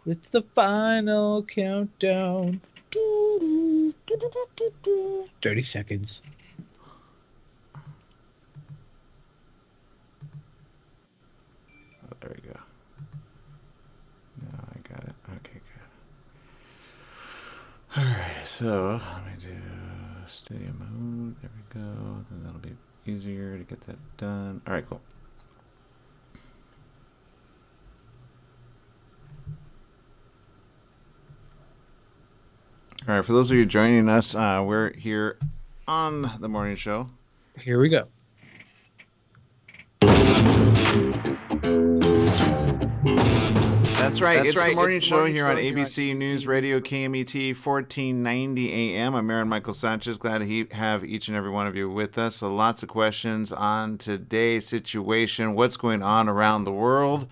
It's the final countdown. 30 seconds. Oh, there we go. No, I got it. Okay, good. All right, so let me do studio mode. There we go. Then that'll be easier to get that done. All right, cool. All right, for those of you joining us, we're here on the morning show. Here we go. That's right. That's It's the right. It's morning the show morning here on show here on ABC ABC News News Radio Radio. KMET 1490 AM. I'm Aaron Michael Sanchez. Glad to have each and every one of you with us. So lots of questions on today's situation. What's going on around the world?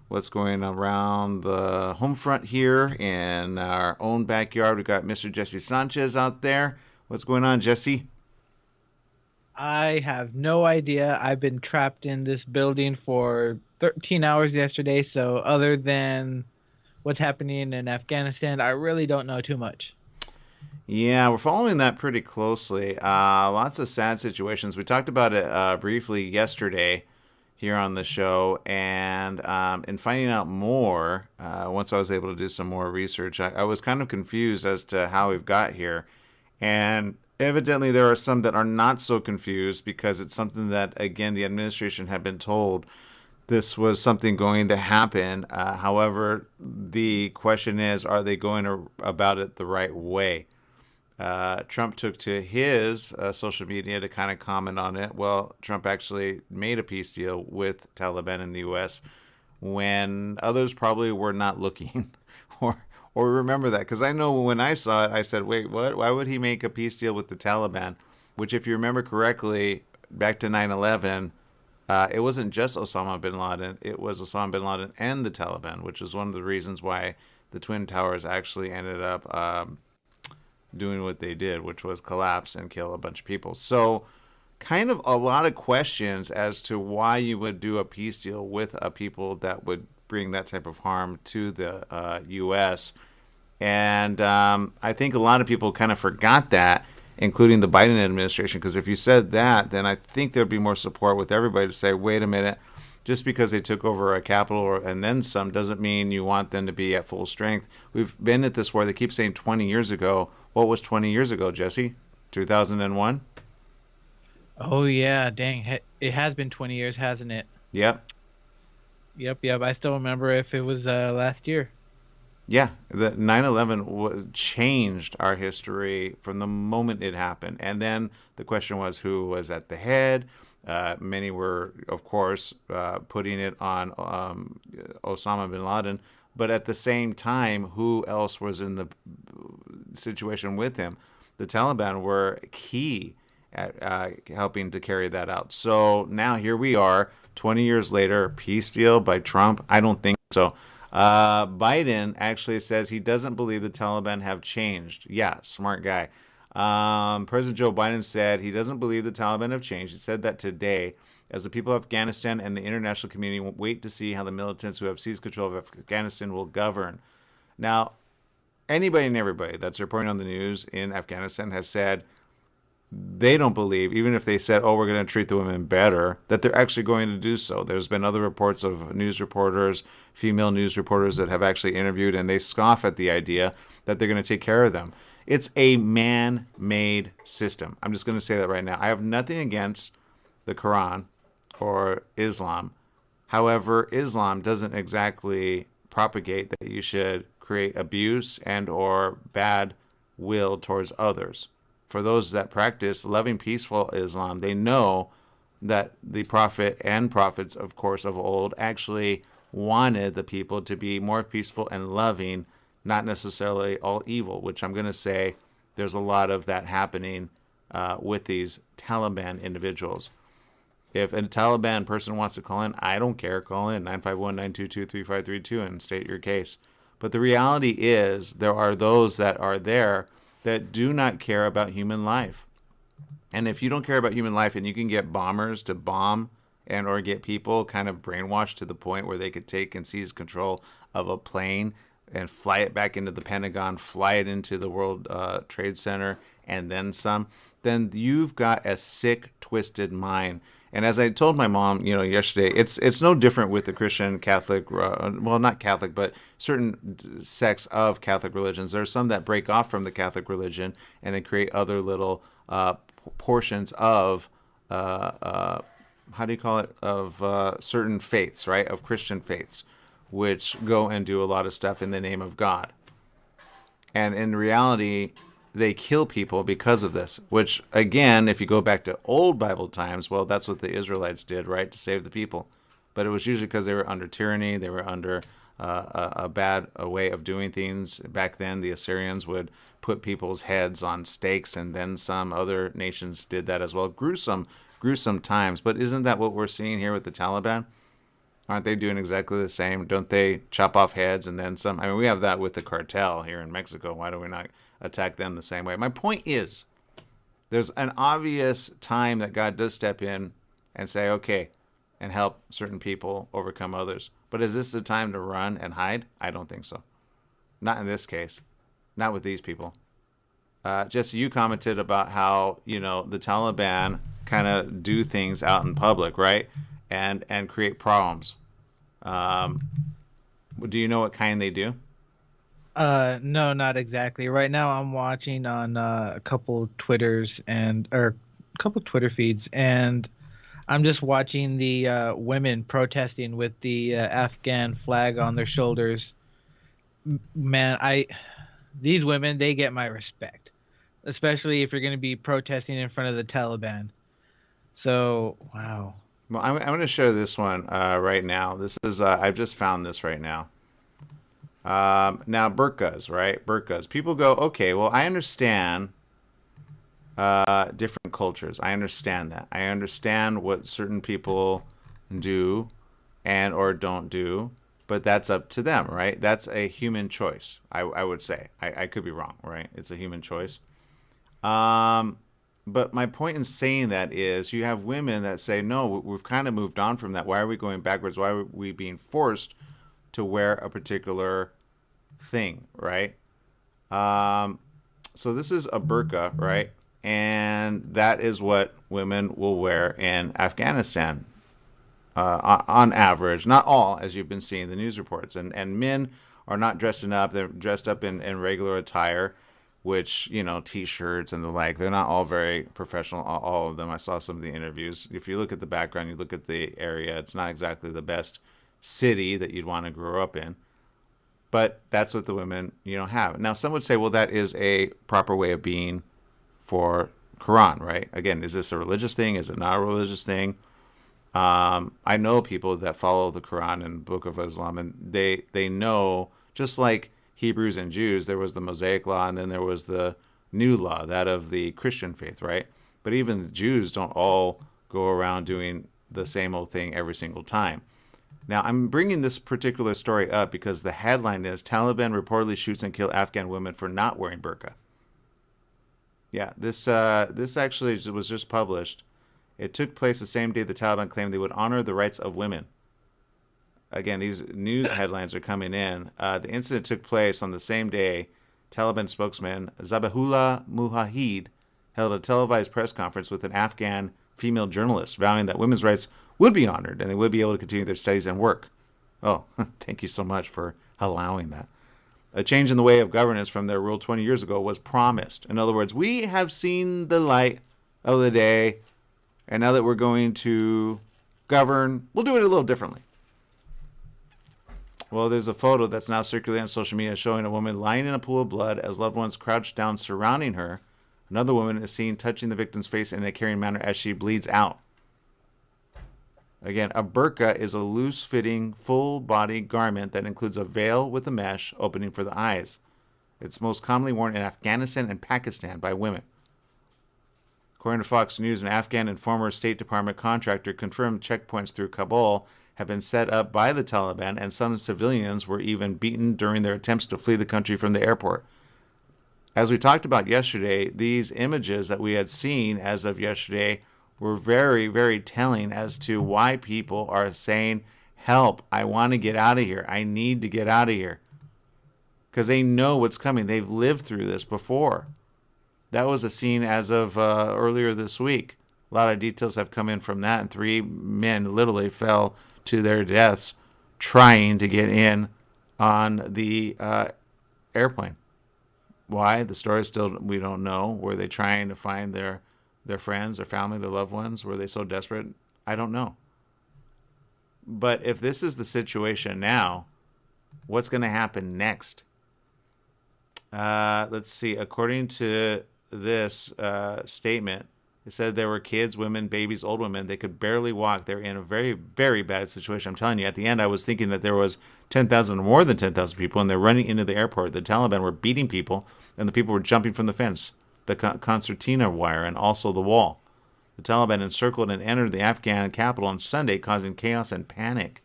What's going around the home front here in our own backyard? We got Mr. Jesse Sanchez out there. What's going on, Jesse? I have no idea. I've been trapped in this building for 13 hours yesterday, so other than what's happening in Afghanistan, I really don't know too much. Yeah, we're following that pretty closely. Lots of sad situations. We talked about it briefly yesterday here on the show, and in finding out more, once I was able to do some more research, I was kind of confused as to how we've got here. And evidently, there are some that are not so confused because it's something that, again, the administration had been told this was something going to happen. However, the question is, are they going about it the right way? Trump took to his social media to kind of comment on it. Well, Trump actually made a peace deal with Taliban in the U.S. when others probably were not looking or remember that. Because I know when I saw it, I said, wait, what? Why would he make a peace deal with the Taliban? Which, if you remember correctly, back to 9/11, it wasn't just Osama bin Laden. It was Osama bin Laden and the Taliban, which is one of the reasons why the Twin Towers actually ended up doing what they did, which was collapse and kill a bunch of people. So, kind of a lot of questions as to why you would do a peace deal with a people that would bring that type of harm to the U.S. And I think a lot of people kind of forgot that, including the Biden administration, because if you said that, then I think there'd be more support with everybody to say, wait a minute, just because they took over a capital and then some doesn't mean you want them to be at full strength. We've been at this war. They keep saying 20 years ago. What was 20 years ago, Jesse? 2001? Oh yeah, dang. It has been 20 years, hasn't it? Yep. Yep. I still remember if it was last year. Yeah, the 9/11 changed our history from the moment it happened. And then the question was who was at the head. Many were, of course, putting it on Osama bin Laden. But at the same time, who else was in the situation with him? The Taliban were key at helping to carry that out. So now here we are, 20 years later, peace deal by Trump? I don't think so. Biden actually says he doesn't believe the Taliban have changed. Yeah, smart guy. President Joe Biden said he doesn't believe the Taliban have changed. He said that today as the people of Afghanistan and the international community wait to see how the militants who have seized control of Afghanistan will govern. Now, anybody and everybody that's reporting on the news in Afghanistan has said they don't believe, even if they said, oh, we're going to treat the women better, that they're actually going to do so. There's been other reports of news reporters, female news reporters that have actually interviewed, and they scoff at the idea that they're going to take care of them. It's a man made system. I'm just going to say that right now. I have nothing against the Quran or Islam. However, Islam doesn't exactly propagate that you should create abuse and or bad will towards others. For those that practice loving, peaceful Islam, they know that the prophet and prophets, of course, of old actually wanted the people to be more peaceful and loving, not necessarily all evil, which I'm going to say there's a lot of that happening with these Taliban individuals. If a Taliban person wants to call in, I don't care. Call in 951-922-3532 and state your case. But the reality is there are those that are there that do not care about human life. And if you don't care about human life and you can get bombers to bomb and or get people kind of brainwashed to the point where they could take and seize control of a plane and fly it back into the Pentagon, fly it into the World Trade Center, and then some, then you've got a sick, twisted mind. And as I told my mom, yesterday, it's no different with the Christian, Catholic, well, not Catholic, but certain sects of Catholic religions. There are some that break off from the Catholic religion and then create other little portions of, how do you call it, of certain faiths, right, of Christian faiths, which go and do a lot of stuff in the name of God. And in reality, they kill people because of this, which, again, if you go back to old Bible times, well, that's what the Israelites did, right, to save the people. But it was usually because they were under tyranny. They were under a bad way of doing things. Back then, the Assyrians would put people's heads on stakes, and then some other nations did that as well. Gruesome, gruesome times. But isn't that what we're seeing here with the Taliban? Aren't they doing exactly the same? Don't they chop off heads and then some? I mean, we have that with the cartel here in Mexico. Why do we not attack them the same way? My point is, there's an obvious time that God does step in and say, okay, and help certain people overcome others. But is this the time to run and hide? I don't think so. Not in this case. Not with these people. Jesse, you commented about how, the Taliban kind of do things out in public, right? And create problems. Do you know what kind they do? No, not exactly. Right now, I'm watching on a couple Twitters or a couple Twitter feeds, and I'm just watching the women protesting with the Afghan flag on their shoulders. Man, these women, they get my respect, especially if you're going to be protesting in front of the Taliban. So, wow. Well, I'm going to share this one right now. This is I've just found this right now. Now, burqas, right? Burqas. People go, okay, well, I understand different cultures. I understand that. I understand what certain people do and or don't do, but that's up to them, right? That's a human choice, I would say. I could be wrong, right? It's a human choice. But my point in saying that is you have women that say, no, we've kind of moved on from that. Why are we going backwards? Why are we being forced to wear a particular thing, right? So this is a burqa, right? And that is what women will wear in Afghanistan on average. Not all, as you've been seeing the news reports. And men are not dressing up. They're dressed up in regular attire, which, T-shirts and the like. They're not all very professional, all of them. I saw some of the interviews. If you look at the background, you look at the area, it's not exactly the best city that you'd want to grow up in. But that's what the women, have. Now, some would say, well, that is a proper way of being for Quran, right? Again, is this a religious thing? Is it not a religious thing? I know people that follow the Quran and Book of Islam, and they know, just like Hebrews and Jews, there was the Mosaic law, and then there was the new law, that of the Christian faith, right? But even the Jews don't all go around doing the same old thing every single time. Now, I'm bringing this particular story up because the headline is Taliban reportedly shoots and kill Afghan women for not wearing burqa. Yeah, this actually was just published. It took place the same day the Taliban claimed they would honor the rights of women. Again, these news headlines are coming in. The incident took place on the same day. Taliban spokesman Zabihullah Mujahid held a televised press conference with an Afghan female journalist, vowing that women's rights would be honored and they would be able to continue their studies and work. Oh, thank you so much for allowing that. A change in the way of governance from their rule 20 years ago was promised. In other words, we have seen the light of the day, and now that we're going to govern, we'll do it a little differently. Well, there's a photo that's now circulating on social media showing a woman lying in a pool of blood as loved ones crouch down surrounding her. Another woman is seen touching the victim's face in a caring manner as she bleeds out. Again, a burqa is a loose-fitting, full-body garment that includes a veil with a mesh opening for the eyes. It's most commonly worn in Afghanistan and Pakistan by women. According to Fox News, an Afghan and former State Department contractor confirmed checkpoints through Kabul have been set up by the Taliban, and some civilians were even beaten during their attempts to flee the country from the airport. As we talked about yesterday, these images that we had seen as of yesterday were very, very telling as to why people are saying, help, I want to get out of here. I need to get out of here. because they know what's coming. They've lived through this before. That was a scene as of earlier this week. A lot of details have come in from that, and 3 men literally fell to their deaths trying to get in on the airplane. Why? The story still, we don't know. Were they trying to find their friends, their family, their loved ones? Were they so desperate? I don't know. But if this is the situation now, what's going to happen next? Let's see. According to this statement, it said there were kids, women, babies, old women. They could barely walk. They're in a very, very bad situation. I'm telling you, at the end, I was thinking that there was 10,000, more than 10,000 people, and they're running into the airport. The Taliban were beating people, and the people were jumping from the fence, the concertina wire, and also the wall. The Taliban encircled and entered the Afghan capital on Sunday, causing chaos and panic.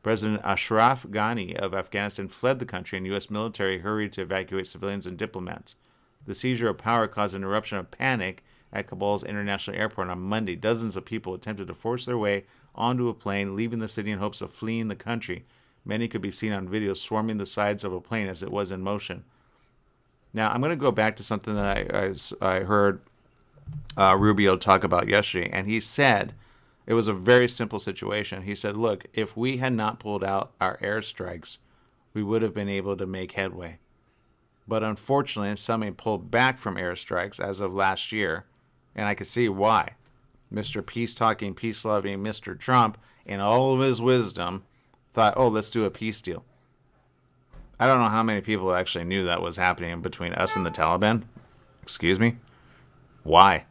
President Ashraf Ghani of Afghanistan fled the country, and U.S. military hurried to evacuate civilians and diplomats. The seizure of power caused an eruption of panic at Kabul's international airport on Monday. Dozens of people attempted to force their way onto a plane, leaving the city in hopes of fleeing the country. Many could be seen on video swarming the sides of a plane as it was in motion. Now, I'm going to go back to something that I heard Rubio talk about yesterday, and he said it was a very simple situation. He said, look, if we had not pulled out our airstrikes, we would have been able to make headway. But unfortunately, some pulled back from airstrikes as of last year, and I could see why. Mr. Peace-talking, peace-loving Mr. Trump, in all of his wisdom, thought, oh, let's do a peace deal. I don't know how many people actually knew that was happening between us and the Taliban. Excuse me? Why?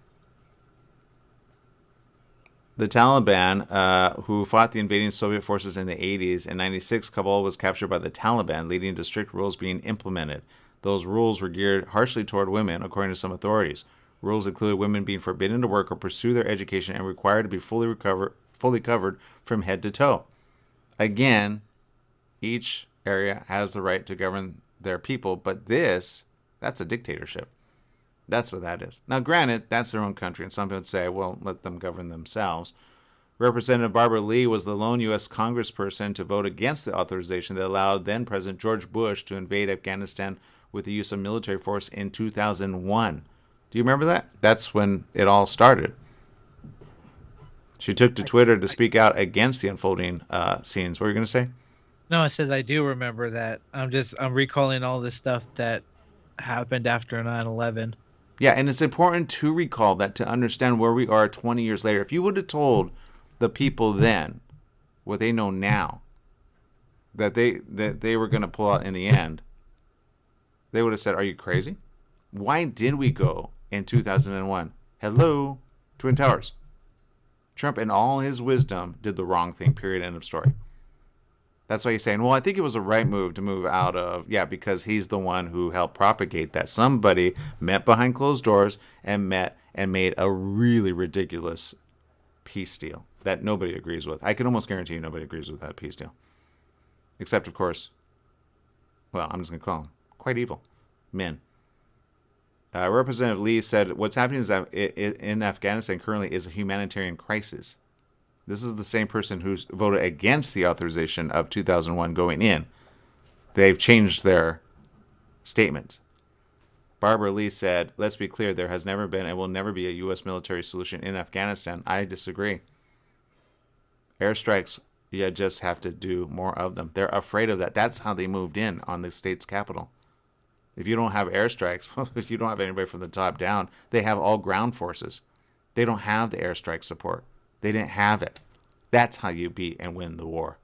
The Taliban, who fought the invading Soviet forces in the 80s, in 96, Kabul was captured by the Taliban, leading to strict rules being implemented. Those rules were geared harshly toward women, according to some authorities. Rules included women being forbidden to work or pursue their education and required to be fully covered from head to toe. Again, each area has the right to govern their people, but that's a dictatorship. That's what that is. Now, granted, that's their own country, and some people would say, well, let them govern themselves. Representative Barbara Lee was the lone U.S. congressperson to vote against the authorization that allowed then-President George Bush to invade Afghanistan with the use of military force in 2001. Do you remember that? That's when it all started. She took to Twitter to speak out against the unfolding scenes. What were you going to say? No, it says I do remember that. I'm recalling all this stuff that happened after 9/11. Yeah, and it's important to recall that to understand where we are 20 years later. If you would have told the people then what they know now, that they were going to pull out in the end, they would have said, are you crazy? Why did we go in 2001? Hello, Twin Towers. Trump, in all his wisdom, did the wrong thing, period, end of story. That's why he's saying, well, I think it was a right move to move out of, because he's the one who helped propagate that. Somebody met behind closed doors and made a really ridiculous peace deal that nobody agrees with. I can almost guarantee you nobody agrees with that peace deal. Except, of course, well, I'm just going to call them quite evil men. Representative Lee said, what's happening is that in Afghanistan currently is a humanitarian crisis. This is the same person who voted against the authorization of 2001 going in. They've changed their statement. Barbara Lee said, let's be clear, there has never been and will never be a U.S. military solution in Afghanistan. I disagree. Airstrikes, you just have to do more of them. They're afraid of that. That's how they moved in on the state's capital. If you don't have airstrikes, if you don't have anybody from the top down, they have all ground forces. They don't have the airstrike support. They didn't have it. That's how you beat and win the war.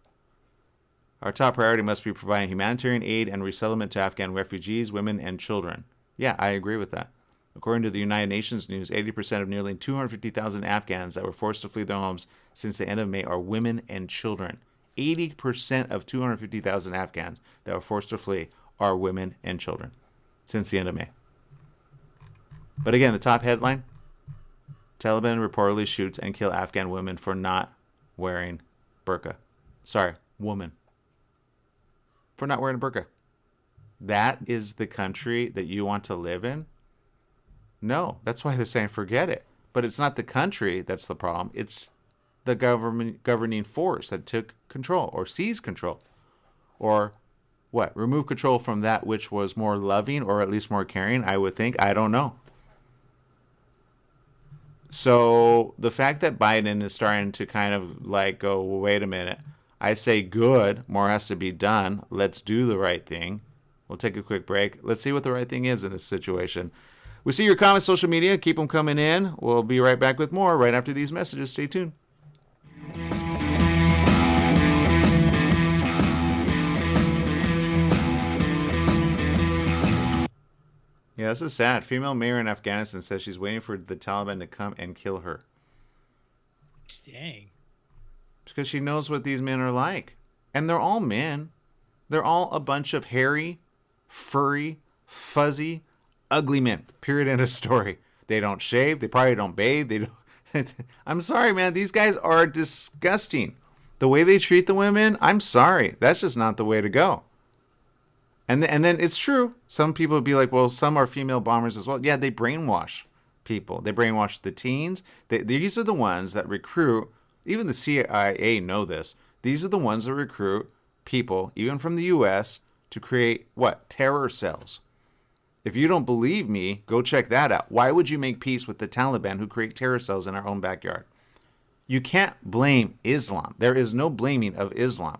Our top priority must be providing humanitarian aid and resettlement to Afghan refugees, women, and children. Yeah, I agree with that. According to the United Nations News, 80% of nearly 250,000 Afghans that were forced to flee their homes since the end of May are women and children. 80% of 250,000 Afghans that were forced to flee are women and children since the end of May. But again, the top headline, Taliban reportedly shoots and kill Afghan women for not wearing burqa. Sorry, woman. For not wearing a burqa. That is the country that you want to live in? No, that's why they're saying forget it. But it's not the country that's the problem. It's the governing force that took control or seized control or what? Remove control from that which was more loving or at least more caring, I would think. I don't know. So the fact that Biden is starting to kind of like go, well, wait a minute. I say good, more has to be done. Let's do the right thing. We'll take a quick break. Let's see what the right thing is in this situation. We see your comments, social media. Keep them coming in. We'll be right back with more right after these messages. Stay tuned. Yeah, this is sad. Female mayor in Afghanistan says she's waiting for the Taliban to come and kill her. Dang. Because she knows what these men are like. And they're all men. They're all a bunch of hairy, furry, fuzzy, ugly men. Period. End of story. They don't shave. They probably don't bathe. They don't. I'm sorry, man. These guys are disgusting. The way they treat the women, I'm sorry. That's just not the way to go. And then it's true. Some people would be like, well, some are female bombers as well. Yeah, they brainwash people. They brainwash the teens. These are the ones that recruit. Even the CIA know this. These are the ones that recruit people, even from the U.S., to create what? Terror cells. If you don't believe me, go check that out. Why would you make peace with the Taliban who create terror cells in our own backyard? You can't blame Islam. There is no blaming of Islam.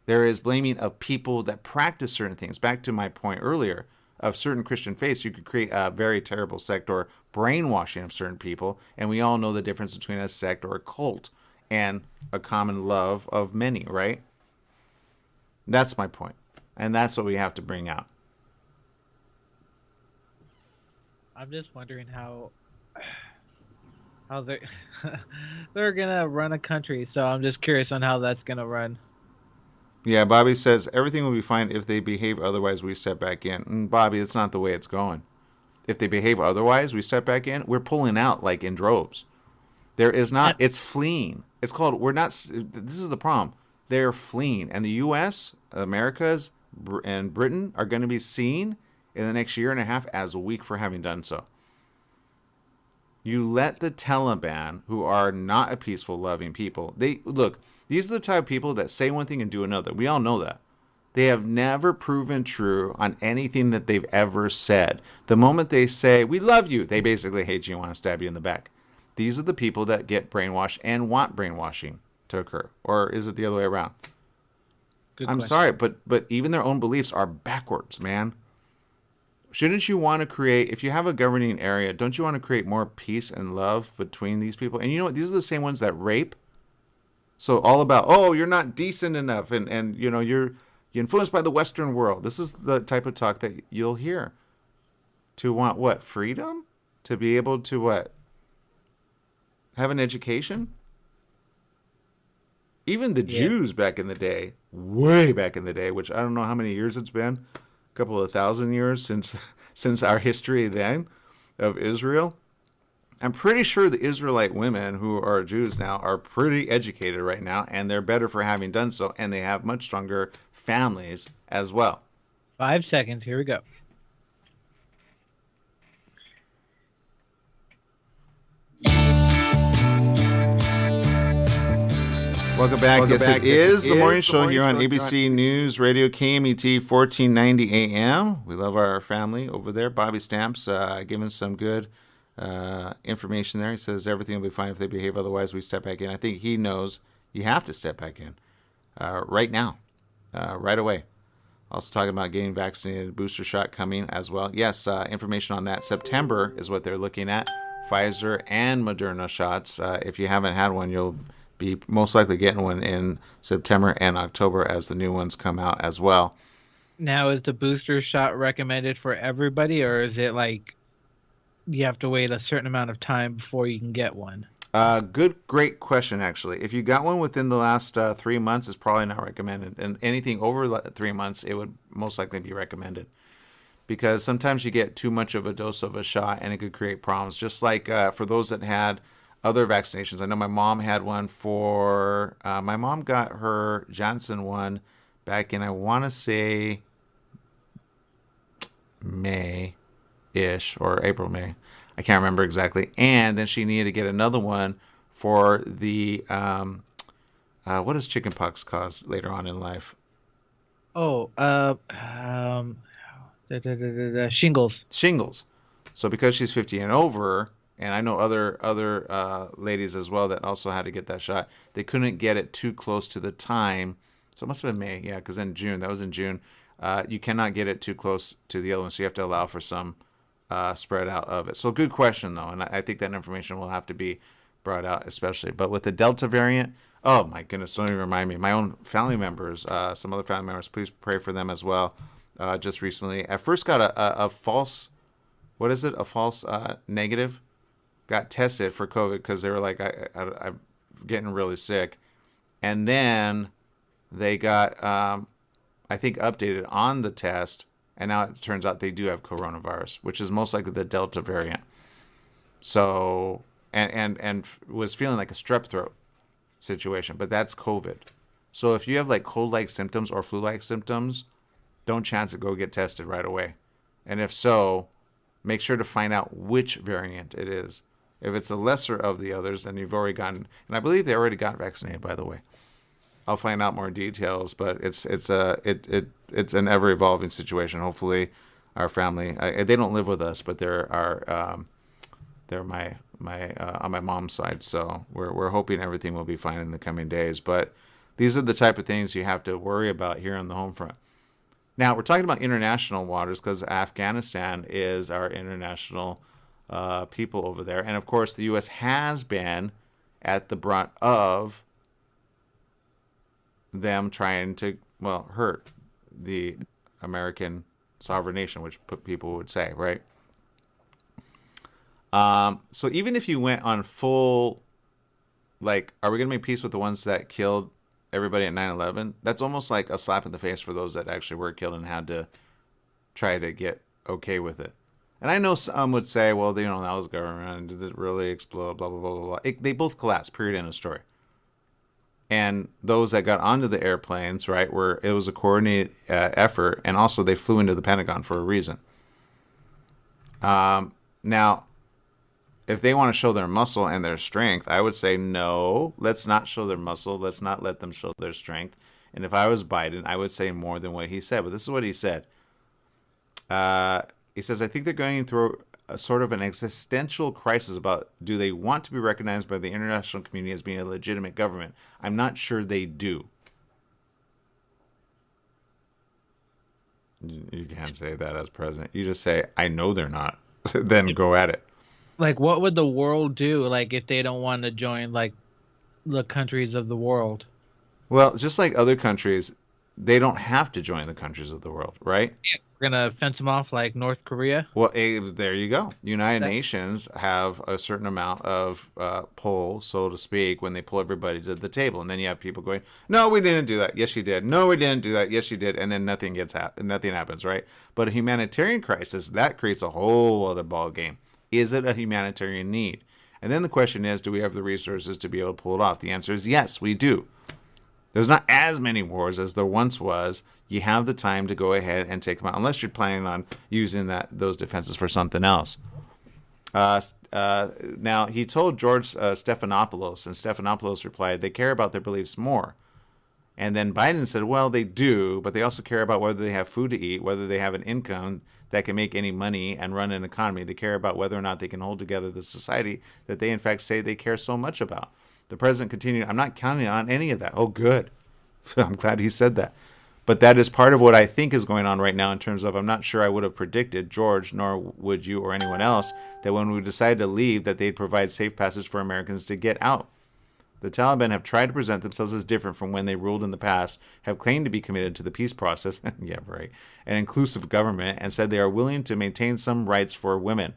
There is blaming of people that practice certain things. Back to my point earlier of certain Christian faiths, you could create a very terrible sect or brainwashing of certain people. And we all know the difference between a sect or a cult and a common love of many, right? That's my point. And that's what we have to bring out. I'm just wondering how they they're gonna run a country. So I'm just curious on how that's gonna run. Yeah, Bobby says everything will be fine if they behave otherwise we step back in. And Bobby, that's not the way it's going. If they behave otherwise, we step back in. We're pulling out like in droves. There is not. It's fleeing. It's called. We're not. This is the problem. They're fleeing, and the U.S., Americas, and Britain are going to be seen in the next year and a half as weak for having done so. You let the Taliban, who are not a peaceful, loving people, they look. These are the type of people that say one thing and do another. We all know that. They have never proven true on anything that they've ever said. The moment they say, we love you, they basically hate you and want to stab you in the back. These are the people that get brainwashed and want brainwashing to occur. Or is it the other way around? Good I'm question. sorry, but even their own beliefs are backwards, man. Shouldn't you want to create, if you have a governing area, don't you want to create more peace and love between these people? And you know what? These are the same ones that rape. So all about, oh, you're not decent enough, and you know, you're influenced by the Western world. This is the type of talk that you'll hear. To want what? Freedom? To be able to what? Have an education? Even the Jews back in the day, way back in the day, which I don't know how many years it's been, a couple of 1,000 years since our history then of Israel. I'm pretty sure the Israelite women who are Jews now are pretty educated right now, and they're better for having done so, and they have much stronger families as well. 5 seconds. Here we go. Welcome back. Yes, it is the morning show here on ABC News Radio KMET 1490 AM. We love our family over there. Bobby Stamps giving some good information there. He says everything will be fine if they behave otherwise we step back in. I think he knows you have to step back in right now, right away. Also talking about getting vaccinated, booster shot coming as well. Yes, information on that. September is what they're looking at. Pfizer and Moderna shots. If you haven't had one, you'll be most likely getting one in September and October as the new ones come out as well. Now, is the booster shot recommended for everybody, or is it like you have to wait a certain amount of time before you can get one? Great question, actually. If you got one within the last 3 months, it's probably not recommended. And anything over 3 months, it would most likely be recommended. Because sometimes you get too much of a dose of a shot and it could create problems. Just like for those that had other vaccinations. I know my mom had one for, my mom got her Johnson one back in, I want to say, May-ish, or April, May. I can't remember exactly. And then she needed to get another one for the, what does chickenpox cause later on in life? Oh, shingles. Shingles. So because she's 50 and over, and I know other ladies as well that also had to get that shot, they couldn't get it too close to the time. So it must have been May, yeah, because in June, that was in June. You cannot get it too close to the other one, so you have to allow for some spread out of it. So good question though, and I think that information will have to be brought out, especially. But with the Delta variant, oh my goodness, don't even remind me. My own family members, some other family members, please pray for them as well. Just recently, I first got a false, what is it? A false negative. Got tested for COVID because they were like, I'm getting really sick, and then they got, I think, updated on the test, and now it turns out they do have coronavirus, which is most likely the Delta variant. So, and was feeling like a strep throat situation, but that's COVID. So if you have like cold-like symptoms or flu-like symptoms, don't chance it. Go get tested right away, and if so, make sure to find out which variant it is. If it's the lesser of the others, then you've already gotten, and I believe they already got vaccinated, by the way. I'll find out more details, but it's an ever evolving situation. Hopefully, our family, they don't live with us, but they're my on my mom's side, so we're hoping everything will be fine in the coming days. But these are the type of things you have to worry about here on the home front. Now we're talking about international waters because Afghanistan is our international people over there, and of course the U.S. has been at the brunt of them trying to, well, hurt the American sovereign nation, which people would say, right? So even if you went on full, like, are we going to make peace with the ones that killed everybody at 9/11? That's almost like a slap in the face for those that actually were killed and had to try to get okay with it. And I know some would say, well, you know, that was government. Did it really explode? Blah, blah, blah, blah, blah. They both collapsed, period, end of story. And those that got onto the airplanes, right, where it was a coordinated effort, and also they flew into the Pentagon for a reason. Now, if they want to show their muscle and their strength, I would say no, let's not show their muscle. Let's not let them show their strength. And if I was Biden, I would say more than what he said. But this is what he said. He says, I think they're going through a sort of an existential crisis about do they want to be recognized by the international community as being a legitimate government. I'm not sure they do. You can't say that as president. You just say, I know they're not. Then go at it. Like, what would the world do, like, if they don't want to join, like, the countries of the world? Well, just like other countries, they don't have to join the countries of the world, right? We're gonna fence them off like North Korea. Well, there you go. United That, Nations have a certain amount of pull, so to speak, when they pull everybody to the table, and then you have people going, "No, we didn't do that. Yes, you did. No, we didn't do that. Yes, you did." And then nothing happens, right? But a humanitarian crisis that creates a whole other ball game. Is it a humanitarian need? And then the question is, do we have the resources to be able to pull it off? The answer is yes, we do. There's not as many wars as there once was. You have the time to go ahead and take them out, unless you're planning on using those defenses for something else. Now, he told George Stephanopoulos, and Stephanopoulos replied, they care about their beliefs more. And then Biden said, well, they do, but they also care about whether they have food to eat, whether they have an income that can make any money and run an economy. They care about whether or not they can hold together the society that they, in fact, say they care so much about. The president continued, I'm not counting on any of that. Oh, good. I'm glad he said that. But that is part of what I think is going on right now in terms of I'm not sure I would have predicted, George, nor would you or anyone else, that when we decided to leave, that they'd provide safe passage for Americans to get out. The Taliban have tried to present themselves as different from when they ruled in the past, have claimed to be committed to the peace process, yeah, right, an inclusive government, and said they are willing to maintain some rights for women.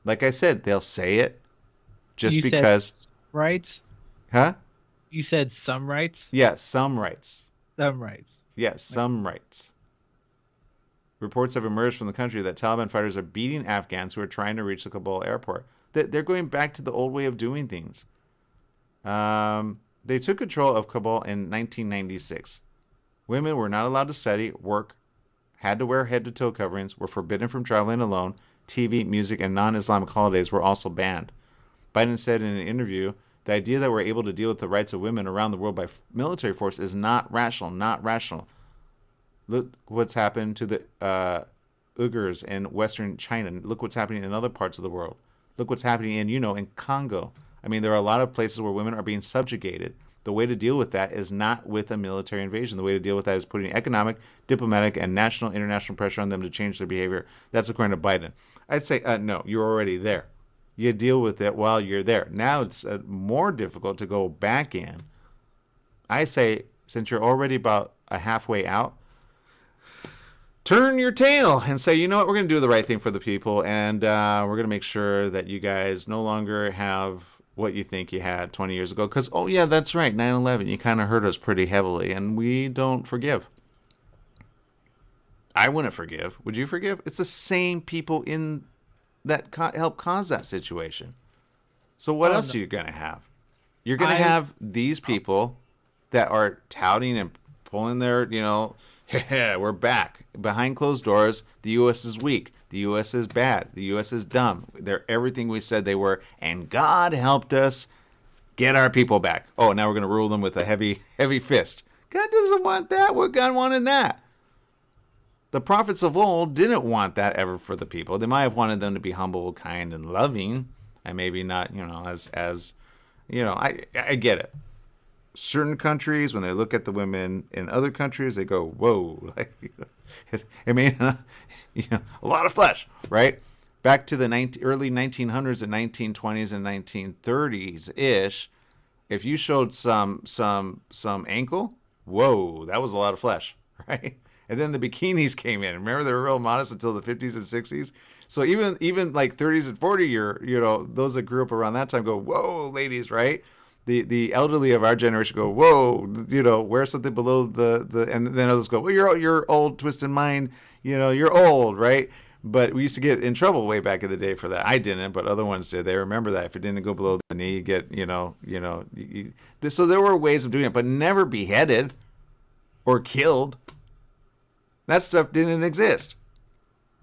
Like I said, they'll say it just you said because... rights. Huh? You said some rights. Yeah, some rights. Some rights. Yes, some rights. Reports have emerged from the country that Taliban fighters are beating Afghans who are trying to reach the Kabul airport. They're going back to the old way of doing things. They took control of Kabul in 1996. Women were not allowed to study, work, had to wear head-to-toe coverings, were forbidden from traveling alone. TV, music, and non-Islamic holidays were also banned. Biden said in an interview, the idea that we're able to deal with the rights of women around the world by military force is not rational, not rational. Look what's happened to the Uyghurs in Western China. Look what's happening in other parts of the world. Look what's happening in Congo. I mean, there are a lot of places where women are being subjugated. The way to deal with that is not with a military invasion. The way to deal with that is putting economic, diplomatic, and national, international pressure on them to change their behavior. That's according to Biden. I'd say, no, you're already there. You deal with it while you're there. Now it's more difficult to go back in. I say, since you're already about a halfway out, turn your tail and say, you know what, we're going to do the right thing for the people, and we're going to make sure that you guys no longer have what you think you had 20 years ago. Because, oh, yeah, that's right, 9/11, you kind of hurt us pretty heavily, and we don't forgive. I wouldn't forgive. Would you forgive? It's the same people in that helped cause that situation. So what Oh else no. are you going to have? You're going to I have these people that are touting and pulling their, we're back. Behind closed doors, the U.S. is weak. The U.S. is bad. The U.S. is dumb. They're everything we said they were. And God helped us get our people back. Oh, now we're going to rule them with a heavy, heavy fist. God doesn't want that. What God wanted that? The prophets of old didn't want that ever for the people. They might have wanted them to be humble, kind, and loving, and maybe not, I get it. Certain countries, when they look at the women in other countries, they go, whoa, I mean, a lot of flesh, right? Back to the early 1900s and 1920s and 1930s ish, if you showed some ankle, whoa, that was a lot of flesh, right? And then the bikinis came in. Remember, they were real modest until the 50s and 60s. So even like 30s and 40 year, those that grew up around that time go, whoa, ladies, right? The elderly of our generation go, whoa, wear something below and then others go, well, you're old, twisted mind, you're old, right? But we used to get in trouble way back in the day for that. I didn't, but other ones did. They remember that if it didn't go below the knee, you get, so there were ways of doing it, but never beheaded or killed. That stuff didn't exist.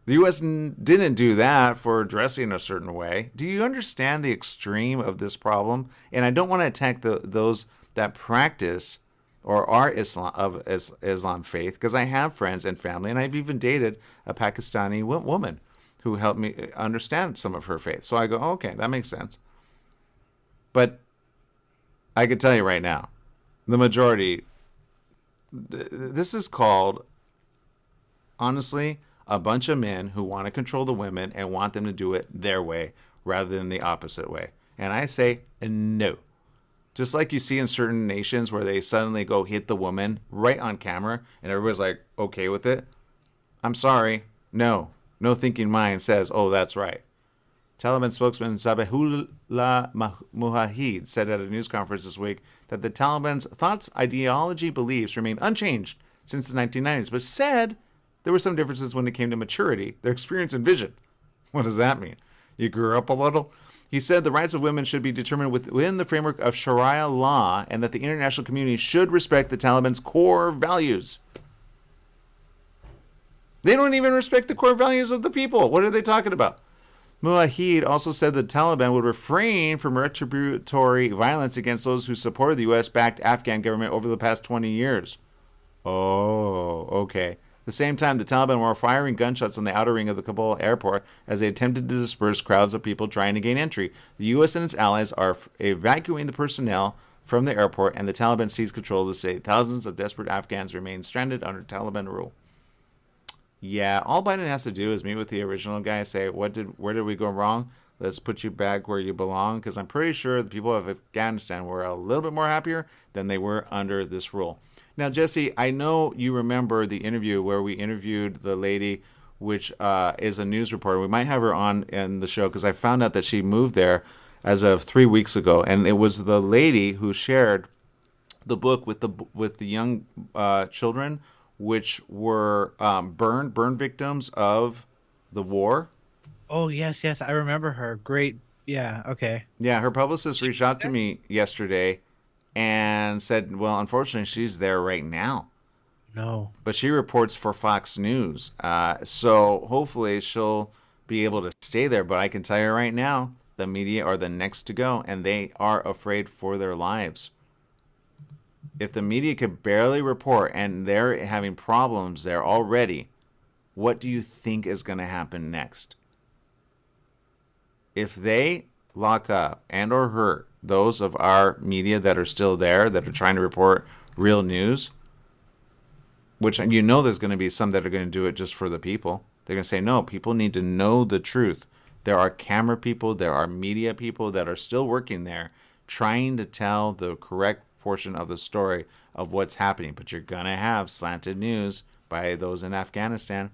The U.S. didn't do that for dressing a certain way. Do you understand the extreme of this problem? And I don't want to attack those that practice or are Islam faith, because I have friends and family, and I've even dated a Pakistani woman who helped me understand some of her faith. So I go, okay, that makes sense. But I can tell you right now, the majority, this is called, honestly, a bunch of men who want to control the women and want them to do it their way rather than the opposite way. And I say no. Just like you see in certain nations where they suddenly go hit the woman right on camera and everybody's like okay with it. I'm sorry. No. No thinking mind says, oh, that's right. Taliban spokesman Zabihullah Mujahid said at a news conference this week that the Taliban's thoughts, ideology, beliefs remain unchanged since the 1990s, but said there were some differences when it came to maturity, their experience and vision. What does that mean? You grew up a little? He said the rights of women should be determined within the framework of Sharia law and that the international community should respect the Taliban's core values. They don't even respect the core values of the people. What are they talking about? Mujahid also said the Taliban would refrain from retributory violence against those who supported the U.S.-backed Afghan government over the past 20 years. Oh, okay. At the same time, the Taliban were firing gunshots on the outer ring of the Kabul airport as they attempted to disperse crowds of people trying to gain entry. The U.S. and its allies are evacuating the personnel from the airport, and the Taliban seized control of the city. Thousands of desperate Afghans remain stranded under Taliban rule. Yeah, all Biden has to do is meet with the original guy, say, where did we go wrong? Let's put you back where you belong, because I'm pretty sure the people of Afghanistan were a little bit more happier than they were under this rule. Now, Jesse, I know you remember the interview where we interviewed the lady, which is a news reporter. We might have her on in the show because I found out that she moved there as of 3 weeks ago, and it was the lady who shared the book with the young children, which were burn victims of the war. Oh yes, yes, I remember her. Great. Yeah. Okay. Yeah, her publicist reached out to me yesterday and said, well, unfortunately, she's there right now. No. But she reports for Fox News. So hopefully she'll be able to stay there. But I can tell you right now, the media are the next to go, and they are afraid for their lives. If the media could barely report and they're having problems there already, what do you think is going to happen next? If they lock up and or hurt those of our media that are still there, that are trying to report real news, which you know there's going to be some that are going to do it just for the people. They're going to say, no, people need to know the truth. There are camera people, there are media people that are still working there trying to tell the correct portion of the story of what's happening. But you're going to have slanted news by those in Afghanistan.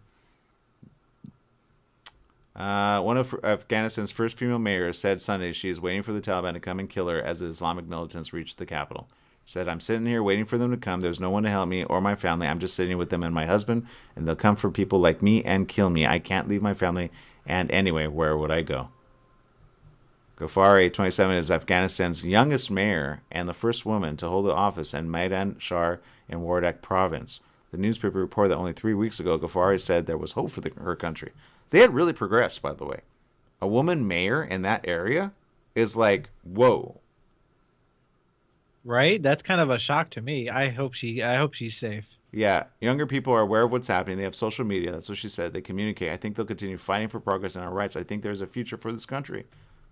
One of Afghanistan's first female mayors said Sunday she is waiting for the Taliban to come and kill her as the Islamic militants reach the capital. She said, I'm sitting here waiting for them to come. There's no one to help me or my family. I'm just sitting with them and my husband, and they'll come for people like me and kill me. I can't leave my family, and anyway, where would I go? Ghaffari, 27, is Afghanistan's youngest mayor and the first woman to hold the office in Maidan Shar in Wardak province. The newspaper reported that only 3 weeks ago, Ghaffari said there was hope for her country. They had really progressed, by the way. A woman mayor in that area is like, whoa. Right? That's kind of a shock to me. I hope she's safe. Yeah, younger people are aware of what's happening. They have social media. That's what she said. They communicate. I think they'll continue fighting for progress and our rights. I think there's a future for this country.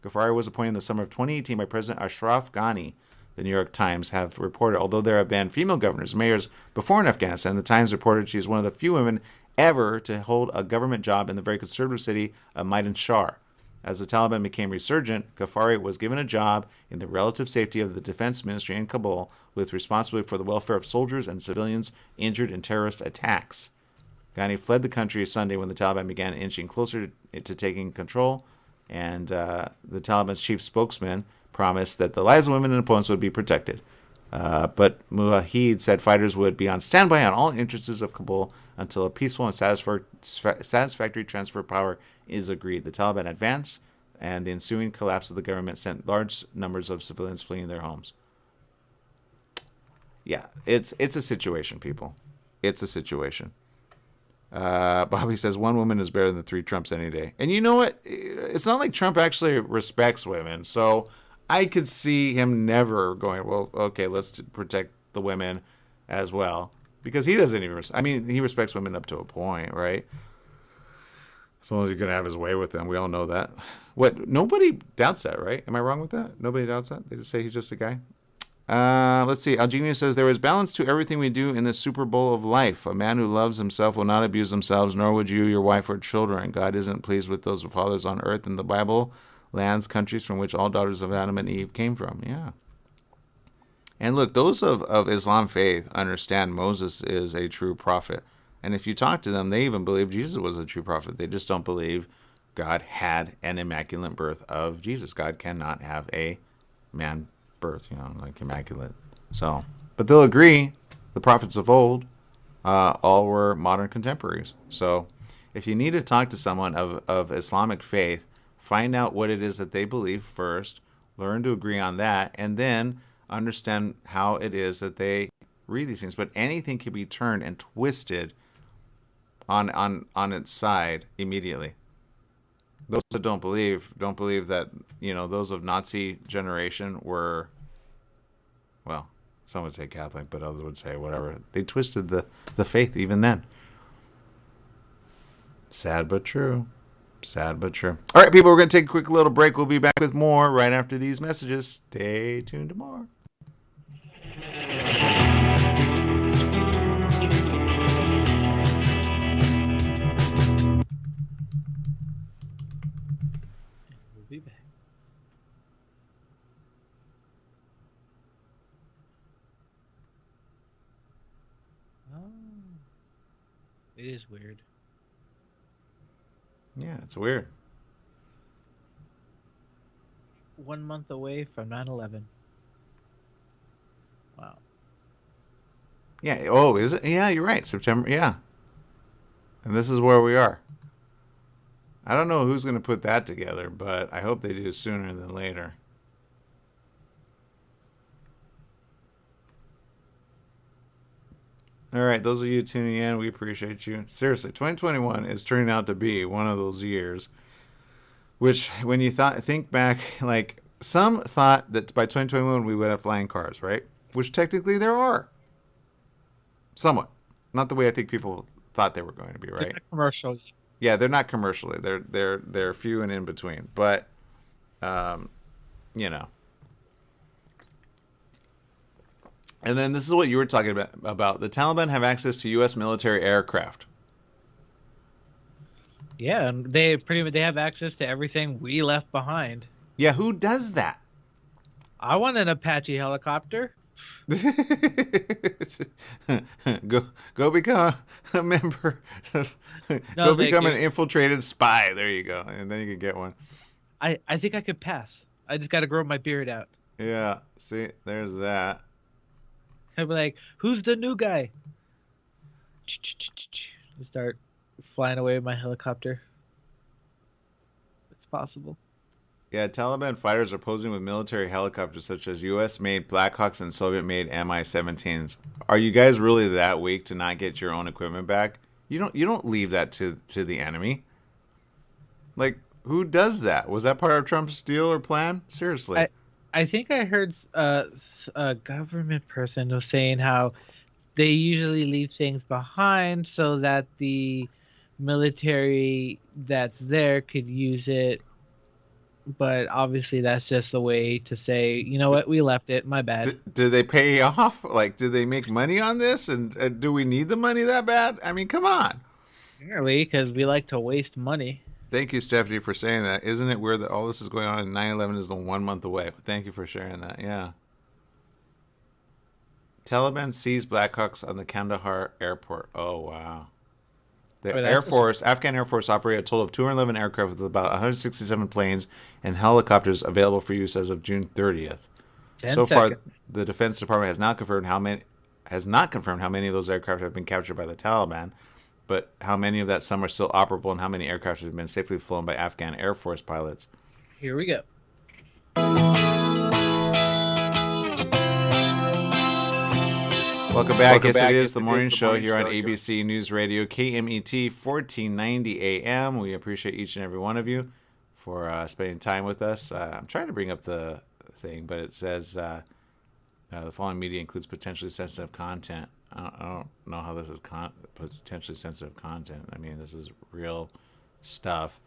Ghaffari was appointed in the summer of 2018 by President Ashraf Ghani. The New York Times have reported, although there have been female governors, mayors before in Afghanistan, the Times reported she is one of the few women ever to hold a government job in the very conservative city of Maidan Shar. As the Taliban became resurgent, Ghaffari was given a job in the relative safety of the defense ministry in Kabul with responsibility for the welfare of soldiers and civilians injured in terrorist attacks. Ghani fled the country Sunday when the Taliban began inching closer to taking control, and the Taliban's chief spokesman promised that the lives of women and opponents would be protected. But Mujahid said fighters would be on standby on all entrances of Kabul until a peaceful and satisfactory transfer of power is agreed. The Taliban advanced, and the ensuing collapse of the government sent large numbers of civilians fleeing their homes. Yeah, it's a situation, people. It's a situation. Bobby says one woman is better than 3 Trumps any day. And you know what? It's not like Trump actually respects women. So I could see him never going, well, okay, let's protect the women as well. Because he doesn't even, he respects women up to a point, right? As long as you're going to have his way with them. We all know that. What? Nobody doubts that, right? Am I wrong with that? Nobody doubts that? They just say he's just a guy? Let's see. Algenia says, there is balance to everything we do in the Super Bowl of life. A man who loves himself will not abuse themselves, nor would you, your wife, or children. God isn't pleased with those fathers on earth in the Bible, lands, countries from which all daughters of Adam and Eve came from. Yeah. And look, those of Islam faith understand Moses is a true prophet. And if you talk to them, they even believe Jesus was a true prophet. They just don't believe God had an immaculate birth of Jesus. God cannot have a man birth, like immaculate. So, but they'll agree the prophets of old all were modern contemporaries. So if you need to talk to someone of Islamic faith, find out what it is that they believe first, learn to agree on that, and then understand how it is that they read these things. But anything can be turned and twisted on its side immediately. Those that don't believe that, those of Nazi generation were, well, some would say Catholic, but others would say whatever. They twisted the faith even then. Sad but true. Sad but true. All right, people, we're going to take a quick little break. We'll be back with more right after these messages. Stay tuned to more. We'll be back. Oh, it is weird. Yeah, it's weird. 1 month away from 9/11. Wow. Yeah. Oh, is it? Yeah, you're right. September. Yeah. And this is where we are. I don't know who's going to put that together, but I hope they do sooner than later. All right, those of you tuning in, we appreciate you. Seriously, 2021 is turning out to be one of those years which, when you think back, like, some thought that by 2021 we would have flying cars, right? which technically there are. Somewhat. Not the way I think people thought they were going to be, They're right? not commercial. Yeah, they're not commercially. They're few and in between. But um, you know. And then this is what you were talking about. The Taliban have access to U.S. military aircraft. Yeah, and they pretty much they have access to everything we left behind. Yeah, who does that? I want an Apache helicopter. Go become a member. No, Go thank become you. an infiltrated spy. There you go, and then you can get one. I think I could pass. I just got to grow my beard out. Yeah, see, there's that. I'd be like, "Who's the new guy?" Just start flying away with my helicopter. It's possible. Yeah, Taliban fighters are posing with military helicopters such as U.S.-made Blackhawks and Soviet-made Mi-17s. Are you guys really that weak to not get your own equipment back? You don't leave that to the enemy. Like, who does that? Was that part of Trump's deal or plan? Seriously. I I think I heard a government person was saying how they usually leave things behind so that the military that's there could use it. But obviously, that's just a way to say, you know what, we left it. My bad. Do they pay off? Like, do they make money on this? And do we need the money that bad? I mean, come on. Apparently, because we like to waste money. Thank you, Stephanie, for saying that. Isn't it weird that all this is going on and 9/11 is the 1 month away? Thank you for sharing that. Yeah. Taliban seized Blackhawks on the Kandahar airport. Oh, wow. The Or Air that's Force, Afghan Air Force, operated a total of 211 aircraft with about 167 planes and helicopters available for use as of June 30th. 10 So far, seconds. the Defense Department has not confirmed how many of those aircraft have been captured by the Taliban, but how many of that some are still operable and how many aircraft have been safely flown by Afghan Air Force pilots. Here we go. Welcome back. Yes, it is the morning show here on ABC News Radio, KMET 1490 AM. We appreciate each and every one of you for spending time with us. I'm trying to bring up the thing, but it says the following media includes potentially sensitive content. I don't know how this is potentially sensitive content. I mean, this is real stuff.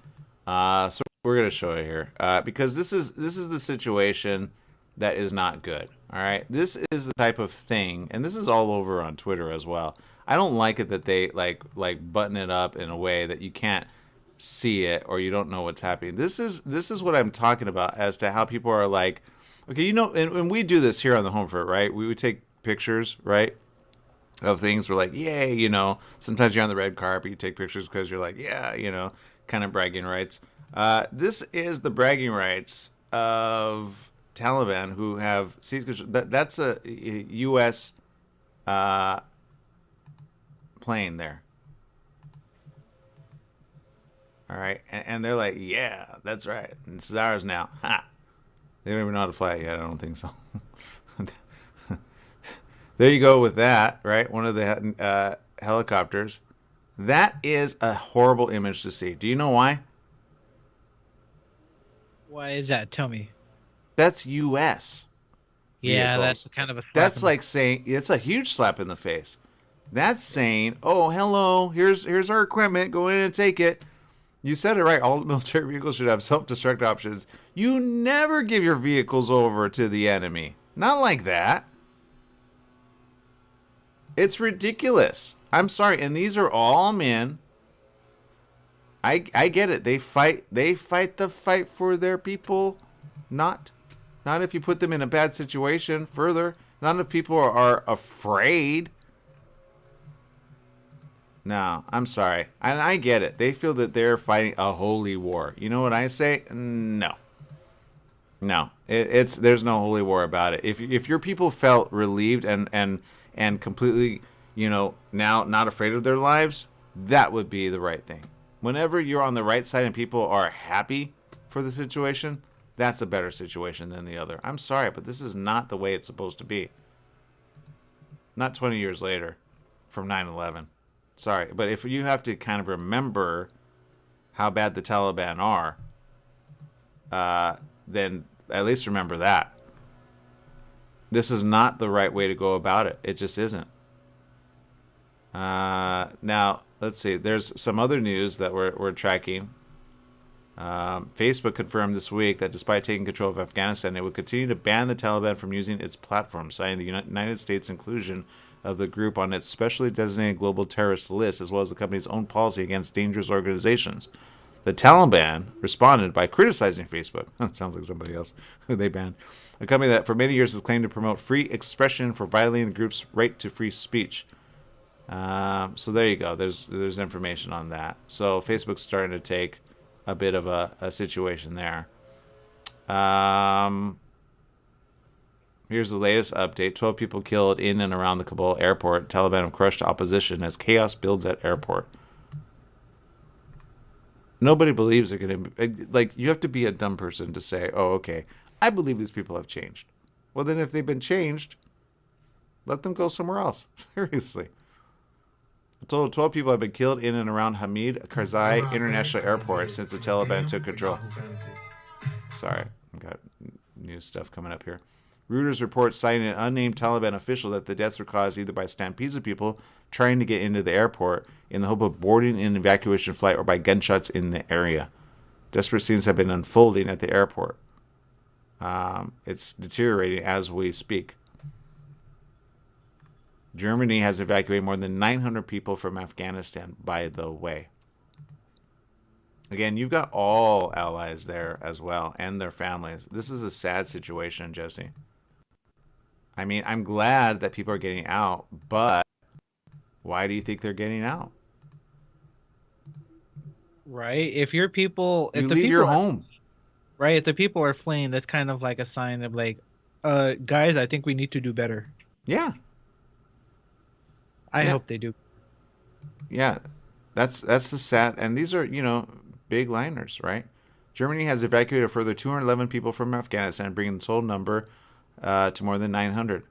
So we're going to show you here because this is the situation that is not good. All right, this is the type of thing, and this is all over on Twitter as well. I don't like it that they like button it up in a way that you can't see it or you don't know what's happening. This is what I'm talking about as to how people are like, okay, you know, and we do this here on the Home Front, right? We would take pictures, right, of things. We're like, yay, you know. Sometimes you're on the red carpet, you take pictures because you're like, yeah, you know, kind of bragging rights. This is the bragging rights of Taliban who have seized control. That's a U.S. Plane there. All right, and they're like, yeah, that's right. And this is ours now. Ha! They don't even know how to fly it yet. I don't think so. There you go with that, right? One of the helicopters. That is a horrible image to see. Do you know why? Why is that? Tell me. That's U.S. Yeah, vehicles. that's kind of a slap That's in the- like saying it's a huge slap in the face. That's saying, "Oh, hello, here's our equipment. Go in and take it." You said it right. All military vehicles should have self-destruct options. You never give your vehicles over to the enemy. Not like that. It's ridiculous. I'm sorry, and these are all men. I get it. They fight the fight for their people. Not if you put them in a bad situation. Further, not if people are afraid. No, I'm sorry. And I get it. They feel that they're fighting a holy war. You know what I say? No. No. There's no holy war about it. If your people felt relieved and completely, you know, now not afraid of their lives, that would be the right thing. Whenever you're on the right side and people are happy for the situation, that's a better situation than the other. I'm sorry, but this is not the way it's supposed to be. Not 20 years later from 9/11. Sorry, but if you have to kind of remember how bad the Taliban are, then at least remember that. This is not the right way to go about it. It just isn't. Now, let's see. There's some other news that we're tracking. Facebook confirmed this week that despite taking control of Afghanistan, it would continue to ban the Taliban from using its platform, citing the United States' inclusion of the group on its specially designated global terrorist list, as well as the company's own policy against dangerous organizations. The Taliban responded by criticizing Facebook. Sounds like somebody else who they banned. A company that for many years has claimed to promote free expression for violating the group's right to free speech. So there you go. There's information on that. So Facebook's starting to take a bit of a situation there. Here's the latest update. 12 people killed in and around the Kabul airport. Taliban have crushed opposition as chaos builds at airport. Nobody believes they're going to... Like, you have to be a dumb person to say, oh, okay, I believe these people have changed. Well, then if they've been changed, let them go somewhere else. Seriously. A total of 12 people have been killed in and around Hamid Karzai International Airport since the Taliban took control. Sorry, I've got new stuff coming up here. Reuters reports citing an unnamed Taliban official that the deaths were caused either by stampedes of people trying to get into the airport in the hope of boarding an evacuation flight or by gunshots in the area. Desperate scenes have been unfolding at the airport. It's deteriorating as we speak. Germany has evacuated more than 900 people from Afghanistan, by the way. Again, you've got all allies there as well and their families. This is a sad situation, Jesse. I mean, I'm glad that people are getting out, but why do you think they're getting out? Right? If your people, You if the leave people your are, home. right, if the people are fleeing, that's kind of like a sign of like, guys, I think we need to do better. Yeah. I Yeah. hope they do. Yeah. That's the sad, and these are, big liners, right? Germany has evacuated a further 211 people from Afghanistan, bringing the total number to more than 900.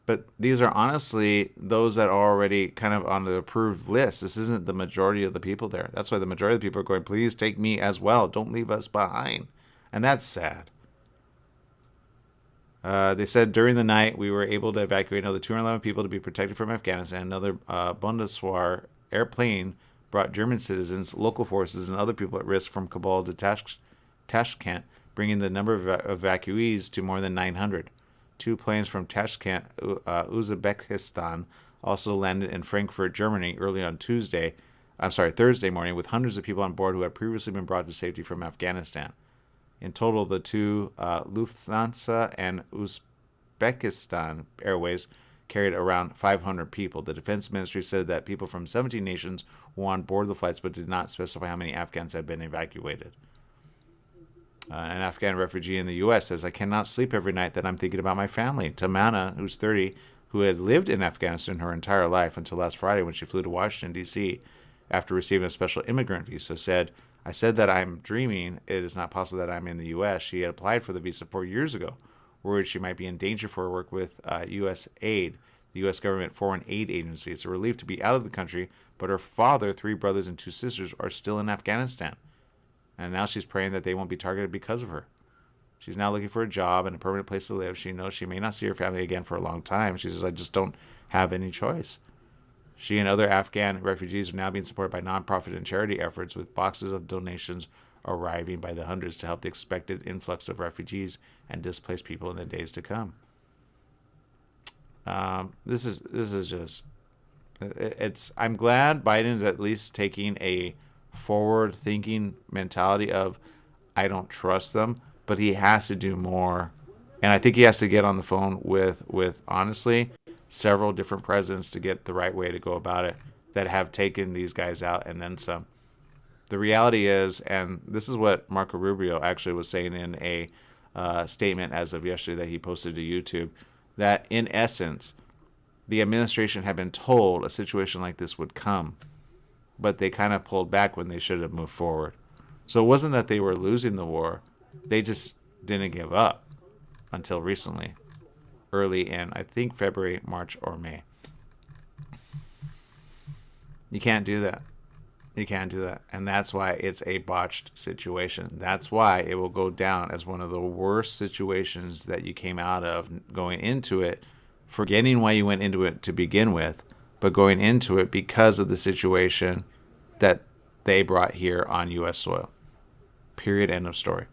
But these are honestly those that are already kind of on the approved list. This isn't the majority of the people there. That's why the majority of the people are going, please take me as well. Don't leave us behind. And that's sad. They said during the night we were able to evacuate another 211 people to be protected from Afghanistan. Another Bundeswehr airplane brought German citizens, local forces, and other people at risk from Kabul to Tashkent, bringing the number of evacuees to more than 900. Two planes from Tashkent, Uzbekistan, also landed in Frankfurt, Germany, early on Thursday morning, with hundreds of people on board who had previously been brought to safety from Afghanistan. In total, the two Lufthansa and Uzbekistan Airways carried around 500 people. The Defense Ministry said that people from 17 nations were on board the flights, but did not specify how many Afghans had been evacuated. An Afghan refugee in the U.S. says, I cannot sleep every night that I'm thinking about my family. Tamana, who's 30, who had lived in Afghanistan her entire life until last Friday when she flew to Washington, D.C. after receiving a special immigrant visa, said, I said that I'm dreaming. It is not possible that I'm in the U.S. She had applied for the visa 4 years ago, worried she might be in danger for her work with U.S. Aid, the U.S. government foreign aid agency. It's a relief to be out of the country, but her father, 3 brothers, and 2 sisters are still in Afghanistan. And now she's praying that they won't be targeted because of her. She's now looking for a job and a permanent place to live. She knows she may not see her family again for a long time. She says, I just don't have any choice. She and other Afghan refugees are now being supported by nonprofit and charity efforts, with boxes of donations arriving by the hundreds to help the expected influx of refugees and displaced people in the days to come. This is just, I'm glad Biden's at least taking a forward-thinking mentality of, I don't trust them, but he has to do more. And I think he has to get on the phone with honestly, several different presidents to get the right way to go about it that have taken these guys out and then some. The reality is, and this is what Marco Rubio actually was saying in a statement as of yesterday that he posted to YouTube, that in essence, the administration had been told a situation like this would come, but they kind of pulled back when they should have moved forward. So it wasn't that they were losing the war. They just didn't give up until recently, early in, I think, February, March, or May. You can't do that. You can't do that. And that's why it's a botched situation. That's why it will go down as one of the worst situations that you came out of going into it, forgetting why you went into it to begin with, but going into it because of the situation that they brought here on U.S. soil. Period. End of story.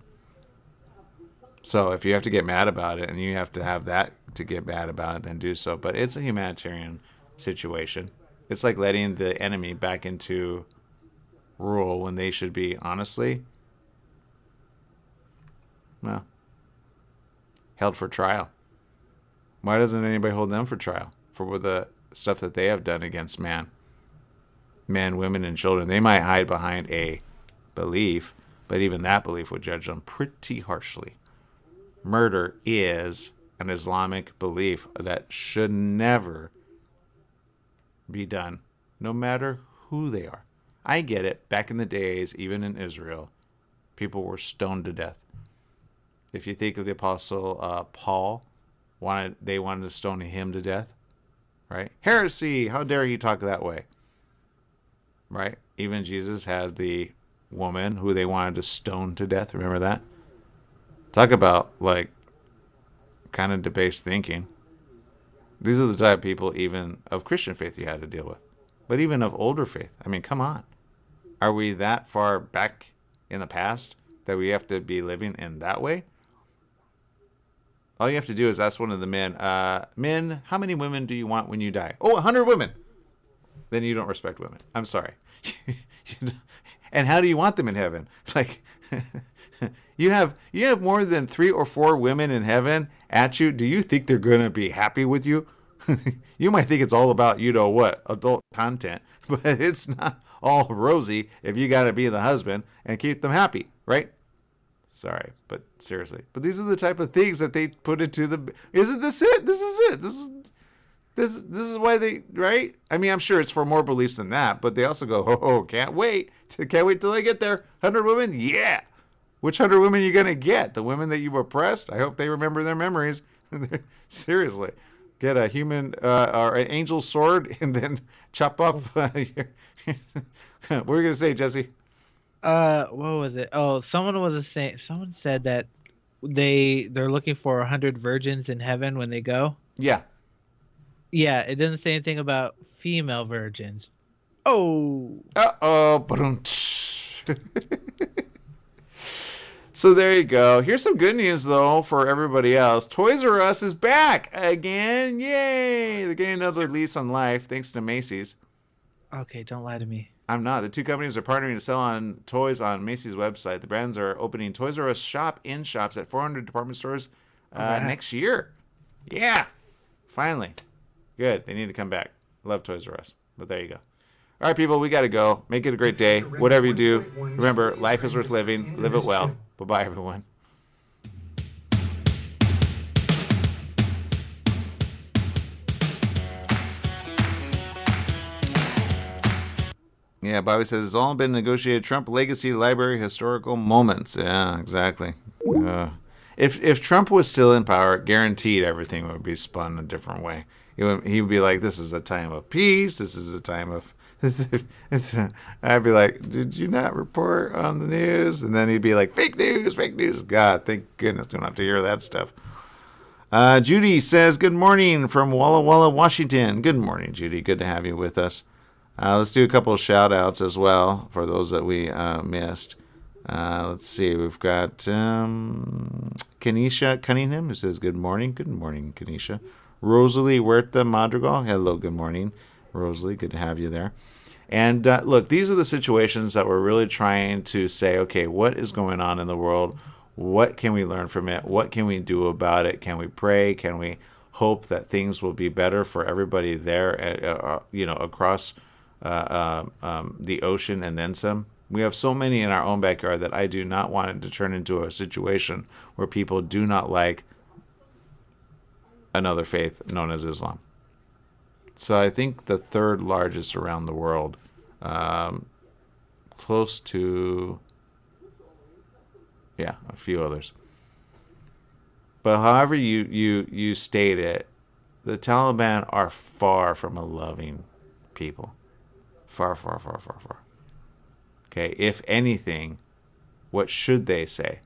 So if you have to get mad about it and you have to have that to get mad about it, then do so. But it's a humanitarian situation. It's like letting the enemy back into rule when they should be, honestly, well, held for trial. Why doesn't anybody hold them for trial for the stuff that they have done against men, women, and children? They might hide behind a belief, but even that belief would judge them pretty harshly. Murder is an Islamic belief that should never be done, no matter who they are. I get it. Back in the days, even in Israel, people were stoned to death. If you think of the Apostle Paul, they wanted to stone him to death, right? Heresy! How dare he talk that way, right? Even Jesus had the woman who they wanted to stone to death. Remember that? Talk about, like, kind of debased thinking. These are the type of people, even of Christian faith, you had to deal with. But even of older faith. I mean, come on. Are we that far back in the past that we have to be living in that way? All you have to do is ask one of the men, men, how many women do you want when you die? Oh, 100 women. Then you don't respect women. I'm sorry. And how do you want them in heaven? Like, you have more than 3 or 4 women in heaven at you. Do you think they're going to be happy with you? You might think it's all about, adult content, but it's not all rosy if you got to be the husband and keep them happy, right? Sorry, but seriously. But these are the type of things that they put into the... Isn't this it? This is it. This is why they... Right? I mean, I'm sure it's for more beliefs than that, but they also go, can't wait. Can't wait till I get there. 100 women? Yeah. Which 100 women are you going to get? The women that you've oppressed? I hope they remember their memories. Seriously. Get a human or an angel sword and then chop off your... What were you going to say, Jesse? What was it? Oh, someone said that they're looking for 100 virgins in heaven when they go. Yeah. Yeah, it doesn't say anything about female virgins. Oh. Uh-oh. So there you go. Here's some good news, though, for everybody else. Toys R Us is back again. Yay! They're getting another lease on life thanks to Macy's. Okay, don't lie to me. I'm not. The two companies are partnering to sell on toys on Macy's website. The brands are opening Toys R Us shop-in-shops at 400 department stores next year. Yeah. Finally. Good. They need to come back. Love Toys R Us. But there you go. All right, people, we got to go. Make it a great day. Whatever you do, remember, life is worth living. Live it well. Bye-bye, everyone. Yeah, Bobby says it's all been negotiated. Trump legacy library historical moments. Yeah, exactly. If Trump was still in power, guaranteed everything would be spun a different way. He would be like, this is a time of peace. This is a time of... I'd be like, did you not report on the news? And then he'd be like, fake news, fake news. God, thank goodness don't have to hear that stuff. Judy says, good morning from Walla Walla, Washington. Good morning, Judy. Good to have you with us. Let's do a couple of shout outs as well for those that we missed. Let's see. We've got Kenisha Cunningham who says, good morning. Good morning, Kenisha. Rosalie Huerta Madrigal. Hello, good morning. Rosalie, good to have you there. And look, these are the situations that we're really trying to say, okay, what is going on in the world? What can we learn from it? What can we do about it? Can we pray? Can we hope that things will be better for everybody there, across the ocean and then some? We have so many in our own backyard that I do not want it to turn into a situation where people do not like another faith known as Islam. So I think the third largest around the world, close to, a few others. But however you state it, the Taliban are far from a loving people. Far, far, far, far, far. Okay, if anything, what should they say?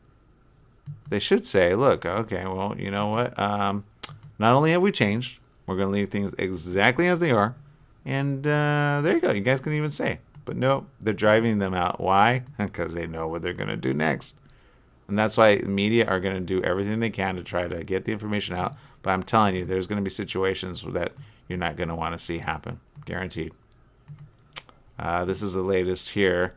They should say, look, okay, well, you know what? Not only have we changed, we're going to leave things exactly as they are. And there you go. You guys can even say. But no, they're driving them out. Why? Because they know what they're going to do next. And that's why media are going to do everything they can to try to get the information out. But I'm telling you, there's going to be situations that you're not going to want to see happen. Guaranteed. This is the latest here.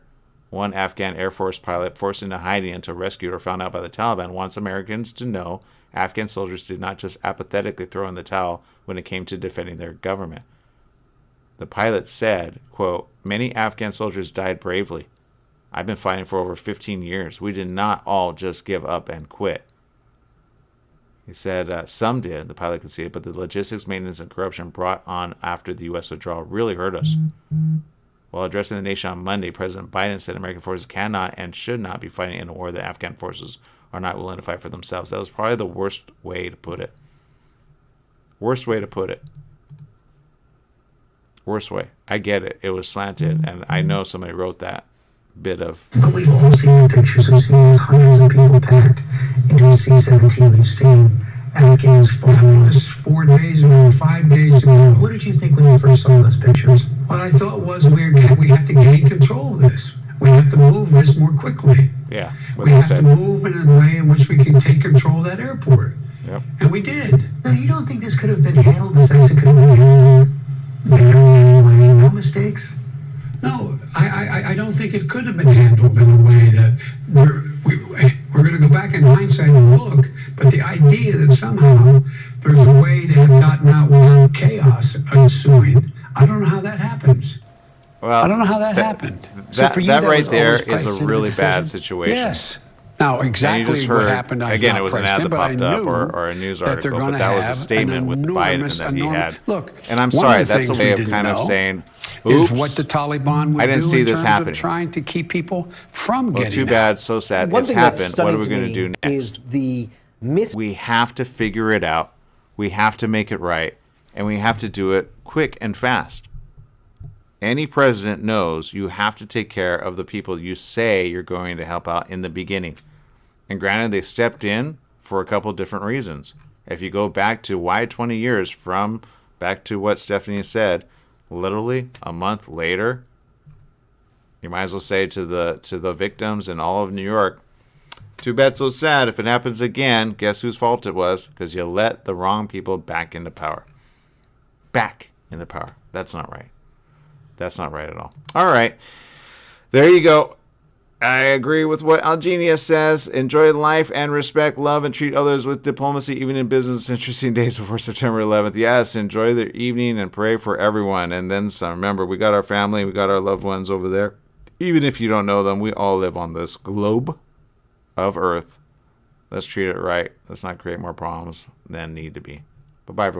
One Afghan Air Force pilot forced into hiding until rescued or found out by the Taliban wants Americans to know Afghan soldiers did not just apathetically throw in the towel when it came to defending their government. The pilot said, quote, "Many Afghan soldiers died bravely. I've been fighting for over 15 years. We did not all just give up and quit." He said some did, the pilot conceded, but the logistics, maintenance, and corruption brought on after the U.S. withdrawal really hurt us. While addressing the nation on Monday, President Biden said American forces cannot and should not be fighting in a war that Afghan forces are not willing to fight for themselves. That was probably the worst way to put it. Worst way to put it. Worst way. I get it. It was slanted, and I know somebody wrote that bit of... But we've all seen pictures of scenes, hundreds of people packed into C-17. We've seen Afghans fighting 4 days ago, 5 days ago. What did you think when you first saw those pictures? What I thought was we have to gain control of this. We have to move this more quickly. Yeah. We have to move in a way in which we can take control of that airport. Yep. And we did. Now, you don't think this could have been handled, this actually could have been handled better anyway? No mistakes? No, I don't think it could have been handled in a way that we're going to go back in hindsight and look, but the idea that somehow there's a way to have gotten out without chaos ensuing, I don't know how that happens. Well, I don't know how that happened. That right there is a really bad situation. Yes. Now, exactly you just heard, what happened, again, it was an ad that popped up or a news article, but that was a statement with Biden that he had. Look, and I'm sorry, that's a way of kind of saying, oops, is what the Taliban would I didn't do see in this terms happening. of trying to keep people from getting too bad, so sad. One It's thing that's happened. What stunning are we to going to me do next? is the We have to figure it out. We have to make it right, and we have to do it quick and fast. Any president knows you have to take care of the people you say you're going to help out in the beginning. And granted, they stepped in for a couple different reasons. If you go back to why 20 years from back to what Stephanie said, literally a month later, you might as well say to the victims in all of New York, too bad, so sad. If it happens again, guess whose fault it was? Because you let the wrong people back into power. Back into power. That's not right. That's not right at all. All right. There you go. I agree with what Algenia says. Enjoy life and respect, love, and treat others with diplomacy, even in business. Interesting days before September 11th. Yes, enjoy the evening and pray for everyone. And then some. Remember, we got our family, we got our loved ones over there. Even if you don't know them, we all live on this globe of Earth. Let's treat it right. Let's not create more problems than need to be. Bye-bye, everyone.